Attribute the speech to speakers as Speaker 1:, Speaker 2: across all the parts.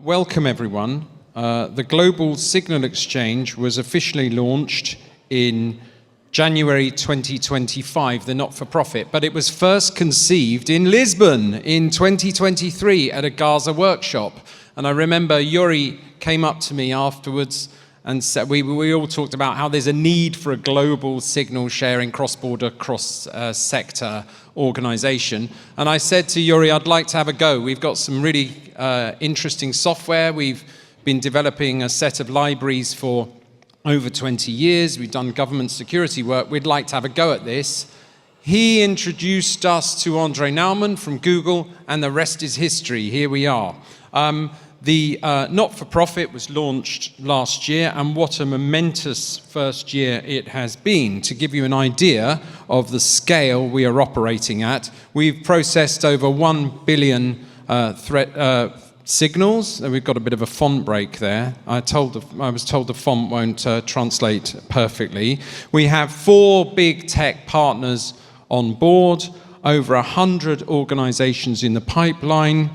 Speaker 1: Welcome everyone. The Global Signal Exchange was officially launched in January 2025, the not-for-profit, but it was first conceived in Lisbon in 2023 at a GASA workshop. And I remember Yuri came up to me afterwards and said, we all talked about how there's a need for a global signal sharing, cross-border, cross-sector organization. And I said to Yuri, I'd like to have a go. We've got some really interesting software. We've been developing a set of libraries for over 20 years. We've done government security work. We'd like to have a go at this. He introduced us to Naumann from Google, and the rest is history. Here we are. The not-for-profit was launched last year, and what a momentous first year it has been. To give you an idea of the scale we are operating at, we've processed over 1 billion signals. We've got a bit of a font break there. I was told the font won't translate perfectly. We have 4 big tech partners on board, over 100 organizations in the pipeline,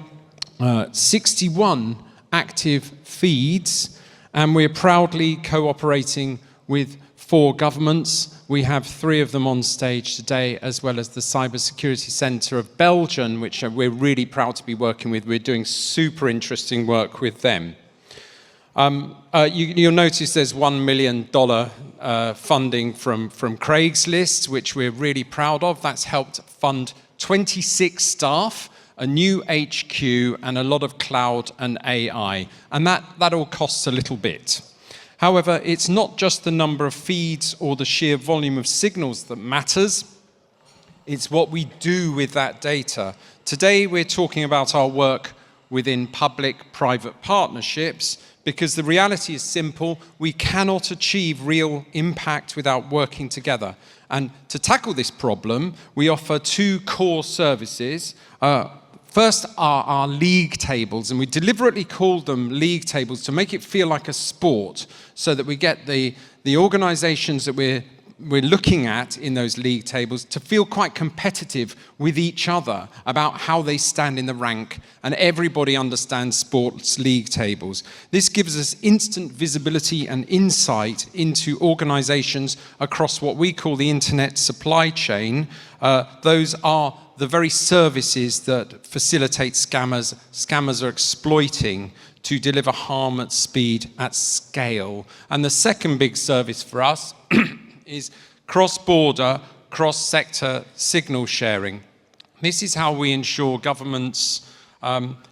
Speaker 1: 61 active feeds, and we're proudly cooperating with 4 governments. We have 3 of them on stage today, as well as the Cybersecurity Centre of Belgium, which we're really proud to be working with. We're doing super interesting work with them. You'll notice there's $1 million funding from Craigslist, which we're really proud of. That's helped fund 26 staff, a new HQ, and a lot of cloud and AI. And that all costs a little bit. However, it's not just the number of feeds or the sheer volume of signals that matters. It's what we do with that data. Today, we're talking about our work within public-private partnerships, because the reality is simple. We cannot achieve real impact without working together. And to tackle this problem, we offer 2 core services. First are our league tables, and we deliberately called them league tables to make it feel like a sport, so that we get the organizations that we're looking at in those league tables to feel quite competitive with each other about how they stand in the rank, and everybody understands sports league tables. This gives us instant visibility and insight into organizations across what we call the internet supply chain. Those are the very services that facilitate scammers. Scammers are exploiting to deliver harm at speed, at scale. And the second big service for us is cross-border, cross-sector signal sharing. This is how we ensure governments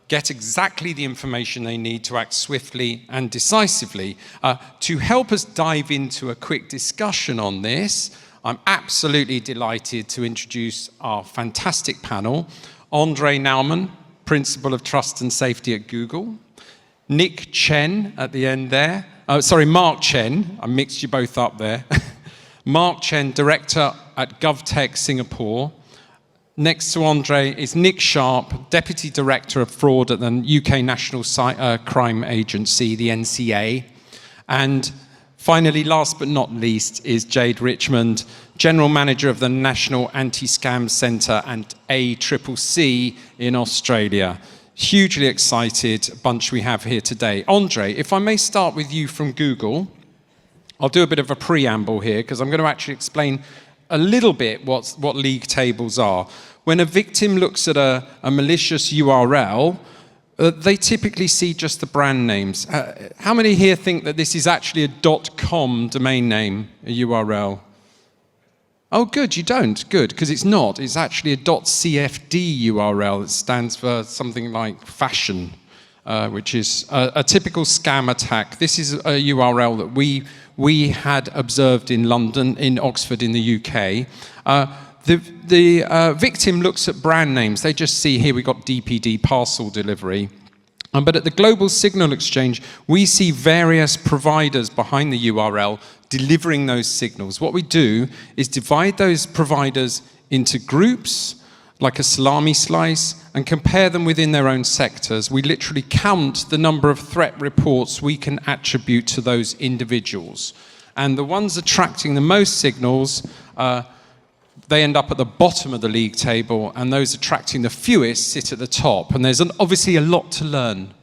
Speaker 1: get exactly the information they need to act swiftly and decisively. To help us dive into a quick discussion on this, I'm absolutely delighted to introduce our fantastic panel. Naumann, Principal of Trust and Safety at Google. Chen at the end there. Mark Chen. I mixed you both up there. Mark Chen, Director at GovTech Singapore. Next to Andre is Nick Sharp, Deputy Director of Fraud at the UK National Crime Agency, the NCA. And finally, last but not least, is Jayde Richmond, General Manager of the National Anti-Scam Centre and ACCC in Australia. Hugely excited bunch we have here today. Andre, if I may start with you from Google, I'll do a bit of a preamble here, because I'm going to actually explain a little bit what league tables are. When a victim looks at a malicious URL, they typically see just the brand names. How many here think that this is actually a .com domain name, a URL? Oh, good, you don't. Good, because it's not. It's actually a .cfd URL. It stands for something like fashion, which is a typical scam attack. This is a URL that we had observed in London, in Oxford, in the UK. The victim looks at brand names. They just see, here we got DPD, parcel delivery. But at the Global Signal Exchange, we see various providers behind the URL delivering those signals. What we do is divide those providers into groups, like a salami slice, and compare them within their own sectors. We literally count the number of threat reports we can attribute to those individuals. And the ones attracting the most signals, they end up at the bottom of the league table, and those attracting the fewest sit at the top. And there's obviously a lot to learn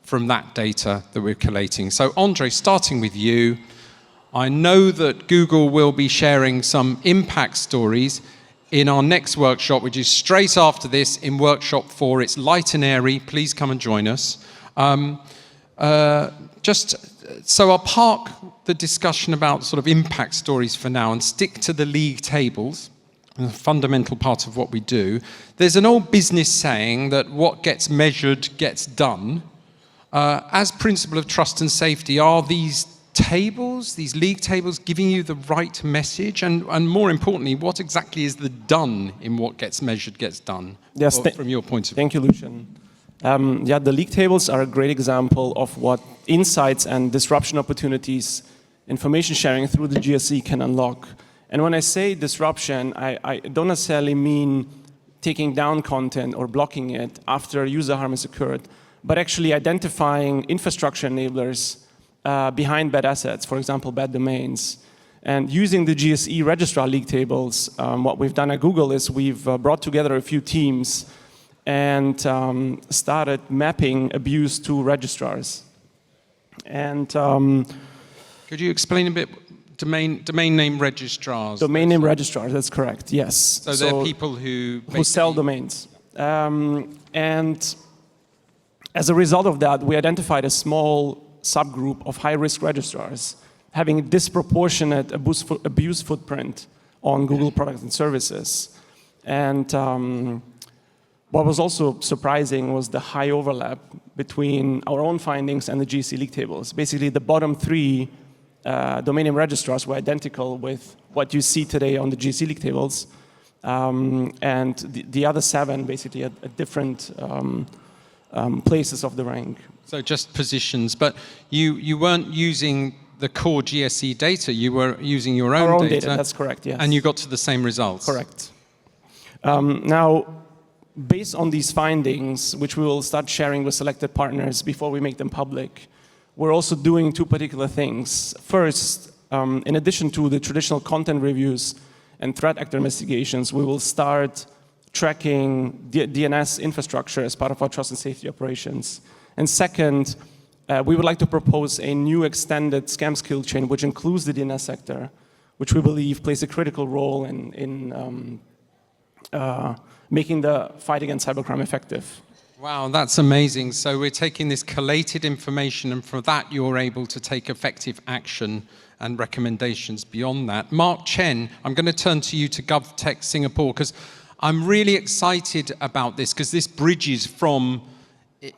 Speaker 1: from that data that we're collating. So Andre, starting with you, I know that Google will be sharing some impact stories in our next workshop, which is straight after this in workshop 4. It's light and airy. Please come and join us. So I'll park the discussion about sort of impact stories for now and stick to the league tables, a fundamental part of what we do. There's an old business saying that what gets measured gets done. As principle of trust and safety, are these tables, these league tables, giving you the right message? And more importantly, what exactly is the done in what gets measured gets done,
Speaker 2: yes,
Speaker 1: from your point of view?
Speaker 2: Thank you, Lucien. Yeah, the league tables are a great example of what insights and disruption opportunities information sharing through the GSE can unlock. And when I say disruption, I don't necessarily mean taking down content or blocking it after user harm has occurred, but actually identifying infrastructure enablers behind bad assets, for example, bad domains. And using the GSE registrar league tables, what we've done at Google is we've brought together a few teams and started mapping abuse to registrars. And
Speaker 1: could you explain a bit, domain name registrars?
Speaker 2: Domain name registrars, that's correct, yes.
Speaker 1: So they're people who
Speaker 2: sell domains. And as a result of that, we identified a small subgroup of high-risk registrars having a disproportionate abuse footprint on Google products and services. And what was also surprising was the high overlap between our own findings and the GSE league tables. Basically, the bottom 3 domain name registrars were identical with what you see today on the GSE league tables. And the other 7 basically at different places of the rank.
Speaker 1: So just positions, but you weren't using the core GSE data, you were using your own data.
Speaker 2: That's correct, yes.
Speaker 1: And you got to the same results.
Speaker 2: Correct. Now, based on these findings, which we will start sharing with selected partners before we make them public, we're also doing 2 particular things. First, in addition to the traditional content reviews and threat actor investigations, we will start tracking DNS infrastructure as part of our trust and safety operations. And second, we would like to propose a new extended scam skill chain, which includes the DNS sector, which we believe plays a critical role in making the fight against cybercrime effective.
Speaker 1: Wow, that's amazing. So we're taking this collated information, and from that you're able to take effective action and recommendations beyond that. Mark Chen, I'm going to turn to you to GovTech Singapore, because I'm really excited about this, because this bridges from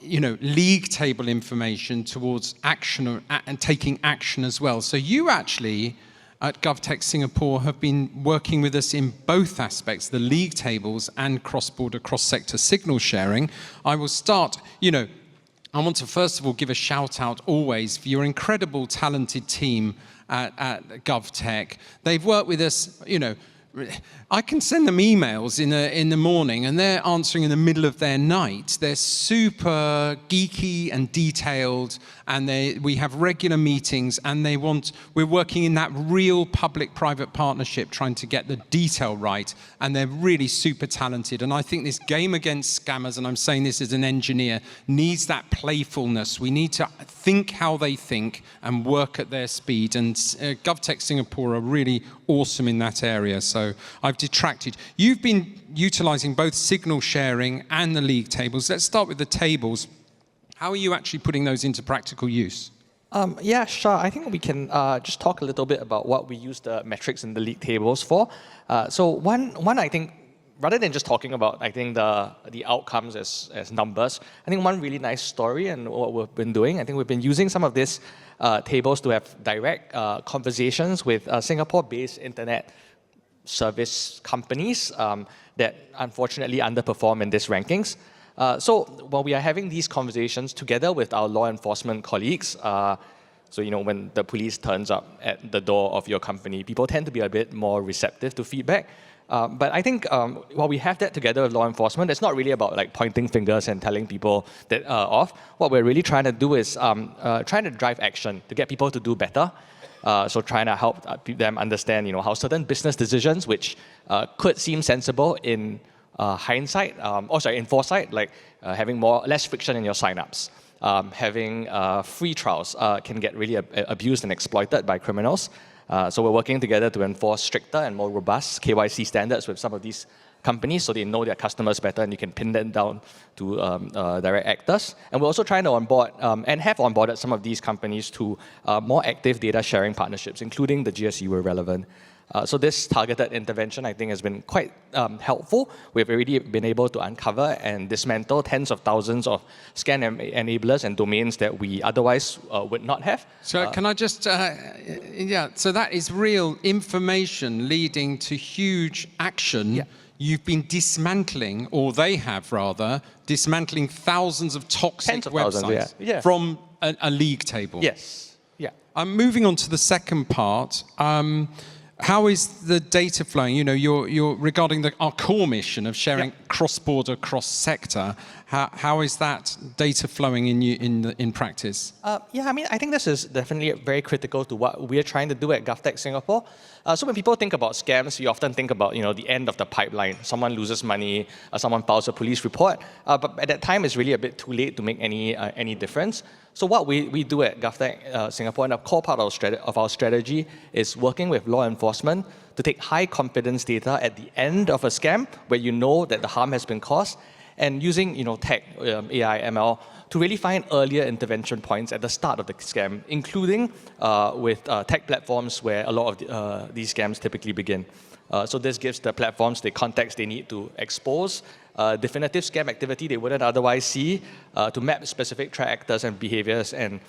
Speaker 1: league table information towards action and taking action as well. So you actually, at GovTech Singapore, have been working with us in both aspects, the league tables and cross-border, cross-sector signal sharing. I will start, I want to first of all give a shout out always for your incredible talented team at GovTech. They've worked with us, I can send them emails in the morning and they're answering in the middle of their night. They're super geeky and detailed, and we have regular meetings, and we're working in that real public-private partnership trying to get the detail right, and they're really super talented. And I think this game against scammers, and I'm saying this as an engineer, needs that playfulness. We need to think how they think and work at their speed, and GovTech Singapore are really awesome in that area. So I've detracted. You've been utilizing both signal sharing and the league tables. Let's start with the tables. How are you actually putting those into practical use?
Speaker 3: Yeah, sure. I think we can just talk a little bit about what we use the metrics in the league tables for. So one, I think, rather than just talking about, I think, the outcomes as numbers, I think one really nice story and what we've been doing, I think we've been using some of these tables to have direct conversations with Singapore-based internet service companies that unfortunately underperform in these rankings. So while we are having these conversations together with our law enforcement colleagues, so when the police turns up at the door of your company, people tend to be a bit more receptive to feedback. But I think while we have that together with law enforcement, it's not really about pointing fingers and telling people that off. What we're really trying to do is trying to drive action to get people to do better. So trying to help them understand, how certain business decisions, which could seem sensible in hindsight, in foresight, like having less friction in your signups, having free trials can get really abused and exploited by criminals. So we're working together to enforce stricter and more robust KYC standards with some of these companies so they know their customers better and you can pin them down to direct actors. And we're also trying to onboard and have onboarded some of these companies to more active data sharing partnerships, including the GSE where relevant. So this targeted intervention, I think, has been quite helpful. We've already been able to uncover and dismantle tens of thousands of scam enablers and domains that we otherwise would not have.
Speaker 1: So can I just, so that is real information leading to huge action.
Speaker 3: Yeah.
Speaker 1: You've been dismantling, or they have rather, dismantling thousands of toxic
Speaker 3: Tens of
Speaker 1: websites
Speaker 3: thousands, yeah.
Speaker 1: from a league table.
Speaker 3: Yes. Yeah.
Speaker 1: I'm moving on to the second part. How is the data flowing? You know, you're regarding our core mission of sharing cross-border, cross-sector. How is that data flowing in practice?
Speaker 3: Yeah, I mean, I think this is definitely very critical to what we're trying to do at GovTech Singapore. So when people think about scams, you often think about the end of the pipeline. Someone loses money, someone files a police report, but at that time it's really a bit too late to make any difference. So what we do at GovTech Singapore, and a core part of our strategy, is working with law enforcement to take high confidence data at the end of a scam where you know that the harm has been caused, and using tech, AI, ML, to really find earlier intervention points at the start of the scam, including with tech platforms where a lot of these scams typically begin. So this gives the platforms the context they need to expose definitive scam activity they wouldn't otherwise see, to map specific threat actors and behaviors, and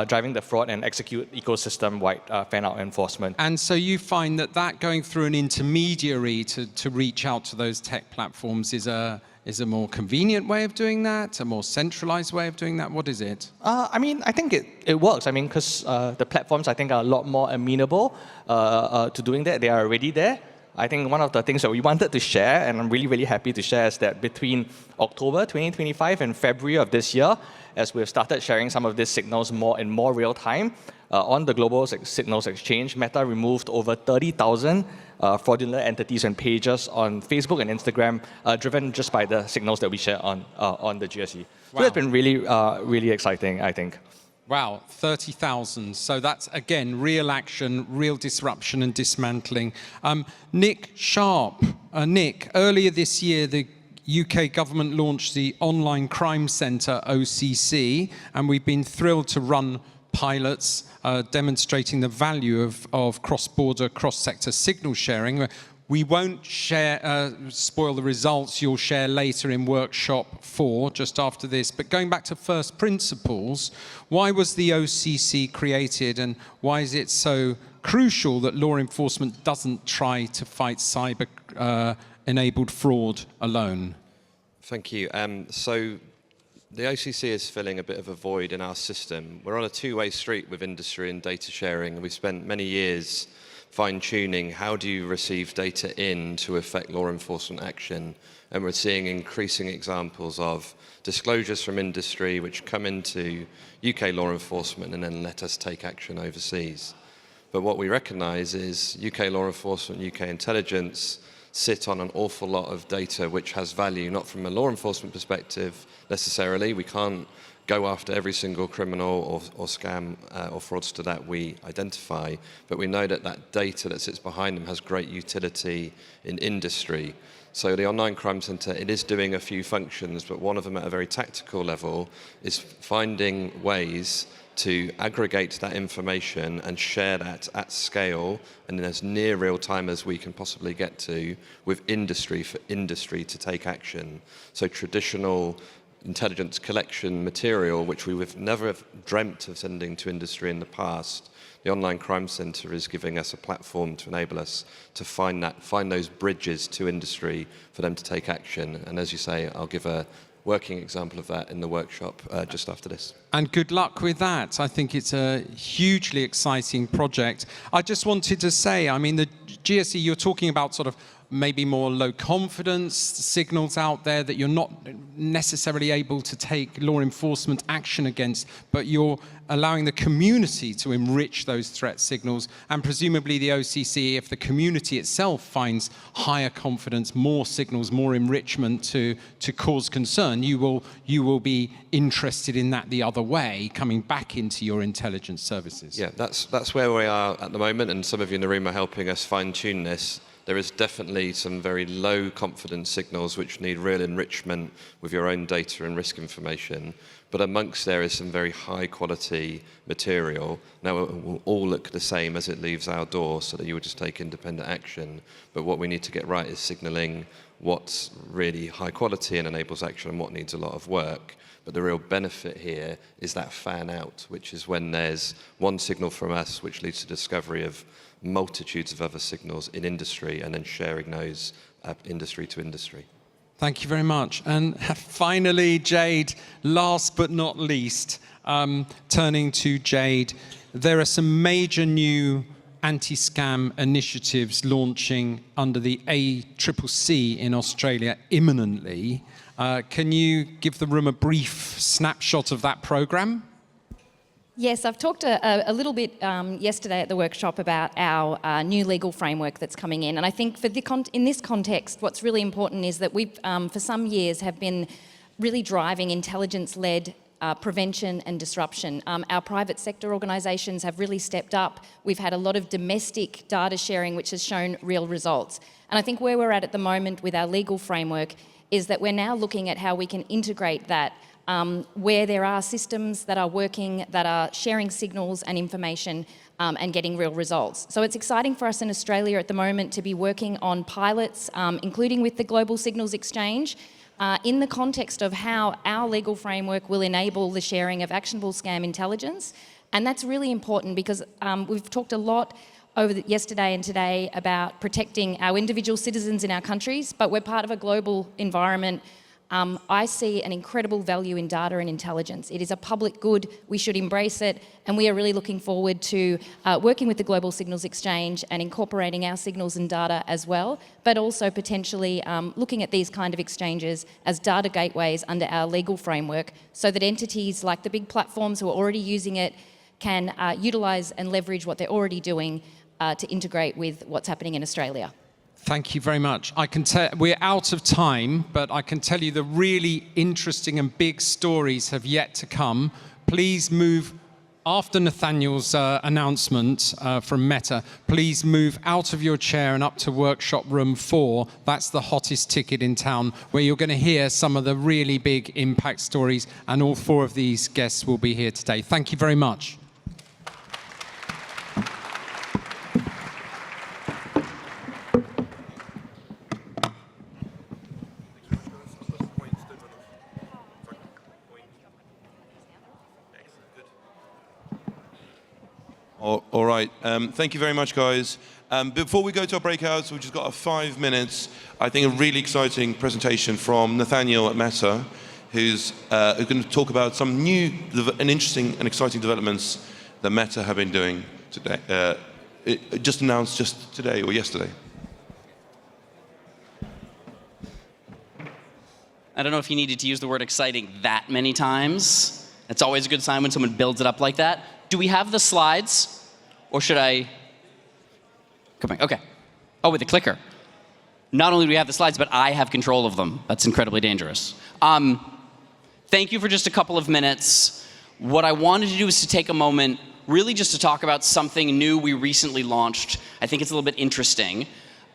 Speaker 3: driving the fraud and execute ecosystem-wide fan-out enforcement.
Speaker 1: And so you find that going through an intermediary to reach out to those tech platforms is a more convenient way of doing that, a more centralized way of doing that? What is it?
Speaker 3: I mean, I think it works. I mean, because the platforms, I think, are a lot more amenable to doing that. They are already there. I think one of the things that we wanted to share, and I'm really, really happy to share, is that between October 2025 and February of this year, as we've started sharing some of these signals in more real time, on the Global Signals Exchange, Meta removed over 30,000 fraudulent entities and pages on Facebook and Instagram, driven just by the signals that we share on the GSE.
Speaker 1: Wow.
Speaker 3: So it's been really, really exciting, I think.
Speaker 1: Wow, 30,000. So that's, again, real action, real disruption and dismantling. Nick Sharp. Nick, earlier this year, the UK government launched the Online Crime Centre, OCC, and we've been thrilled to run pilots demonstrating the value of cross-border, cross-sector signal sharing. We won't spoil the results. You'll share later in workshop 4, just after this. But going back to first principles, why was the OCC created, and why is it so crucial that law enforcement doesn't try to fight cyber-enabled fraud alone?
Speaker 4: Thank you. So the OCC is filling a bit of a void in our system. We're on a two-way street with industry and data sharing, and we've spent many years fine-tuning how do you receive data in to affect law enforcement action. And we're seeing increasing examples of disclosures from industry which come into UK law enforcement and then let us take action overseas. But what we recognise is UK law enforcement, UK intelligence sit on an awful lot of data which has value, not from a law enforcement perspective necessarily. We can't go after every single criminal or scam or fraudster that we identify, but we know that that data that sits behind them has great utility in industry. So the Online Crime Centre, it is doing a few functions, but one of them at a very tactical level is finding ways to aggregate that information and share that at scale and in as near real time as we can possibly get to with industry for industry to take action. So traditional intelligence collection material, which we would never have dreamt of sending to industry in the past, the Online Crime Centre is giving us a platform to enable us to find those bridges to industry for them to take action. And as you say, I'll give a working example of that in the workshop just after this.
Speaker 1: And good luck with that. I think it's a hugely exciting project. I just wanted to say, I mean, the GSE, you're talking about sort of maybe more low confidence signals out there that you're not necessarily able to take law enforcement action against, but you're allowing the community to enrich those threat signals. And presumably the OCC, if the community itself finds higher confidence, more signals, more enrichment to cause concern, you will be interested in that the other way, coming back into your intelligence services.
Speaker 4: Yeah, that's where we are at the moment, and some of you in the room are helping us fine-tune this. There is definitely some very low confidence signals which need real enrichment with your own data and risk information. But amongst there is some very high quality material. Now it will all look the same as it leaves our door so that you would just take independent action. But what we need to get right is signaling what's really high quality and enables action and what needs a lot of work. But the real benefit here is that fan out, which is when there's one signal from us which leads to discovery of multitudes of other signals in industry and then sharing those industry to industry.
Speaker 1: Thank you very much. And finally, Jayde, last but not least, turning to Jayde, there are some major new anti-scam initiatives launching under the ACCC in Australia imminently. Can you give the room a brief snapshot of that program?
Speaker 5: Yes, I've talked a little bit yesterday at the workshop about our new legal framework that's coming in. And I think in this context, what's really important is that we've, for some years, have been really driving intelligence-led prevention and disruption. Our private sector organisations have really stepped up. We've had a lot of domestic data sharing, which has shown real results. And I think where we're at the moment with our legal framework is that we're now looking at how we can integrate that where there are systems that are working, that are sharing signals and information and getting real results. So it's exciting for us in Australia at the moment to be working on pilots, including with the Global Signals Exchange, in the context of how our legal framework will enable the sharing of actionable scam intelligence. And that's really important because we've talked a lot yesterday and today about protecting our individual citizens in our countries, but we're part of a global environment. I see an incredible value in data and intelligence. It is a public good. We should embrace it. And we are really looking forward to working with the Global Signals Exchange and incorporating our signals and data as well, but also potentially looking at these kind of exchanges as data gateways under our legal framework so that entities like the big platforms who are already using it can utilise and leverage what they're already doing to integrate with what's happening in Australia.
Speaker 1: Thank you very much. I can tell we're out of time, but I can tell you the really interesting and big stories have yet to come. Please move after Nathaniel's announcement from Meta. Please move out of your chair and up to workshop room 4. That's the hottest ticket in town, where you're going to hear some of the really big impact stories, and all 4 of these guests will be here today. Thank you very much.
Speaker 6: All right. Thank you very much, guys. Before we go to our breakouts, we've just got 5 minutes. I think a really exciting presentation from Nathaniel at Meta, who's going to talk about some new and interesting and exciting developments that Meta have been doing today. It just announced just today or yesterday.
Speaker 7: I don't know if you needed to use the word exciting that many times. It's always a good sign when someone builds it up like that. Do we have the slides? Or should I? Come on, okay. Oh, with the clicker. Not only do we have the slides, but I have control of them. That's incredibly dangerous. Thank you for just a couple of minutes. What I wanted to do is to take a moment, really just to talk about something new we recently launched. I think it's a little bit interesting.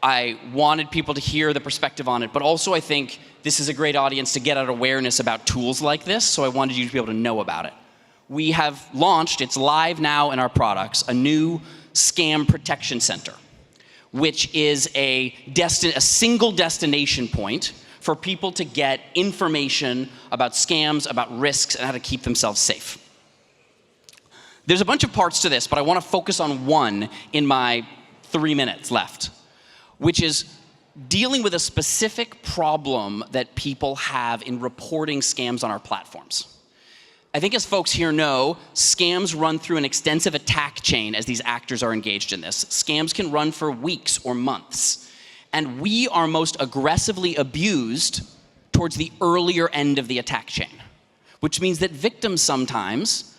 Speaker 7: I wanted people to hear the perspective on it, but also I think this is a great audience to get out awareness about tools like this, so I wanted you to be able to know about it. We have launched, it's live now in our products, a new scam protection center, which is a single destination point for people to get information about scams, about risks, and how to keep themselves safe. There's a bunch of parts to this, but I want to focus on one in my 3 minutes left, which is dealing with a specific problem that people have in reporting scams on our platforms. I think as folks here know, scams run through an extensive attack chain as these actors are engaged in this. Scams can run for weeks or months. And we are most aggressively abused towards the earlier end of the attack chain, which means that victims sometimes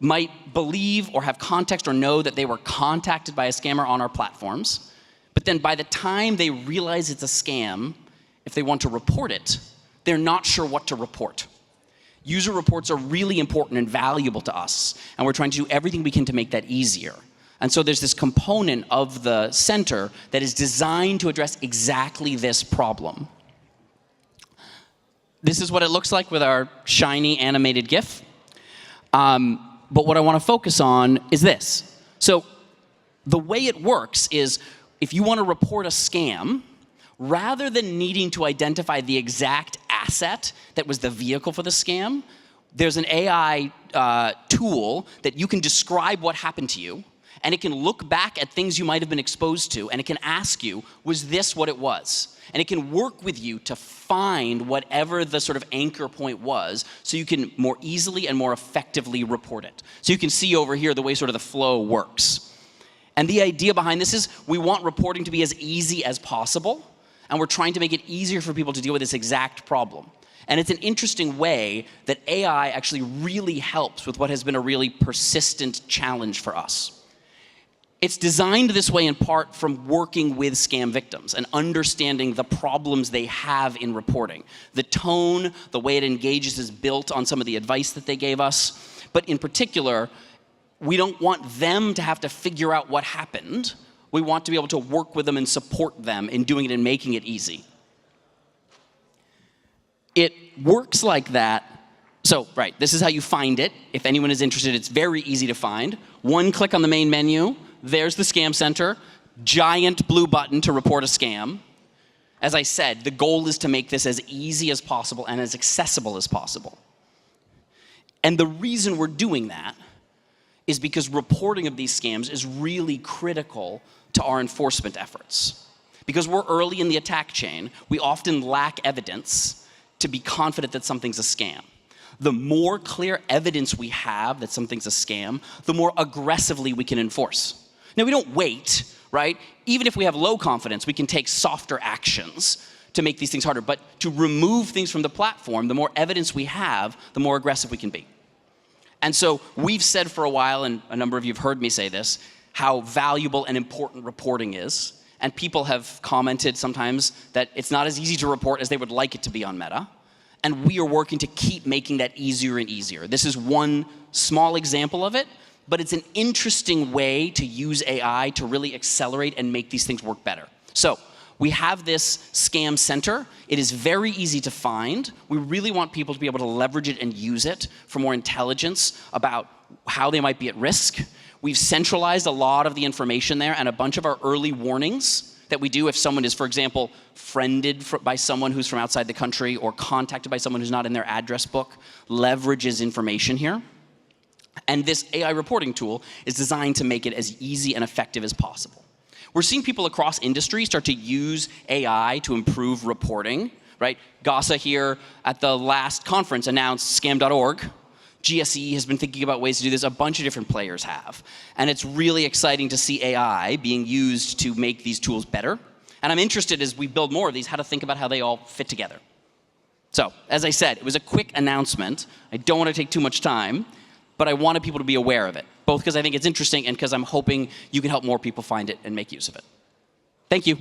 Speaker 7: might believe or have context or know that they were contacted by a scammer on our platforms, but then by the time they realize it's a scam, if they want to report it, they're not sure what to report. User reports are really important and valuable to us, and we're trying to do everything we can to make that easier. And so there's this component of the center that is designed to address exactly this problem. This is what it looks like with our shiny animated GIF. But what I want to focus on is this. So the way it works is if you want to report a scam, rather than needing to identify the exact asset that was the vehicle for the scam, there's an AI tool that you can describe what happened to you, and it can look back at things you might have been exposed to, and it can ask you, was this what it was? And it can work with you to find whatever the sort of anchor point was so you can more easily and more effectively report it. So you can see over here the way sort of the flow works. And the idea behind this is we want reporting to be as easy as possible, and we're trying to make it easier for people to deal with this exact problem. And it's an interesting way that AI actually really helps with what has been a really persistent challenge for us. It's designed this way in part from working with scam victims and understanding the problems they have in reporting. The tone, the way it engages is built on some of the advice that they gave us. But in particular, we don't want them to have to figure out what happened. We want to be able to work with them and support them in doing it and making it easy. It works like that. So, right, this is how you find it. If anyone is interested, it's very easy to find. One click on the main menu. There's the Scam Center, giant blue button to report a scam. As I said, the goal is to make this as easy as possible and as accessible as possible. And the reason we're doing that is because reporting of these scams is really critical to our enforcement efforts. Because we're early in the attack chain, we often lack evidence to be confident that something's a scam. The more clear evidence we have that something's a scam, the more aggressively we can enforce. Now, we don't wait, right? Even if we have low confidence, we can take softer actions to make these things harder. But to remove things from the platform, the more evidence we have, the more aggressive we can be. And so we've said for a while, and a number of you have heard me say this, how valuable and important reporting is. And people have commented sometimes that it's not as easy to report as they would like it to be on Meta. And we are working to keep making that easier and easier. This is one small example of it, but it's an interesting way to use AI to really accelerate and make these things work better. So we have this Scam Center. It is very easy to find. We really want people to be able to leverage it and use it for more intelligence about how they might be at risk. We've centralized a lot of the information there, and a bunch of our early warnings that we do if someone is, for example, friended by someone who's from outside the country or contacted by someone who's not in their address book, leverages information here. And this AI reporting tool is designed to make it as easy and effective as possible. We're seeing people across industry start to use AI to improve reporting, right? GASA here at the last conference announced scam.org. GSE has been thinking about ways to do this. A bunch of different players have. And it's really exciting to see AI being used to make these tools better. And I'm interested as we build more of these, how to think about how they all fit together. So, as I said, it was a quick announcement. I don't want to take too much time, but I wanted people to be aware of it, both because I think it's interesting and because I'm hoping you can help more people find it and make use of it. Thank you.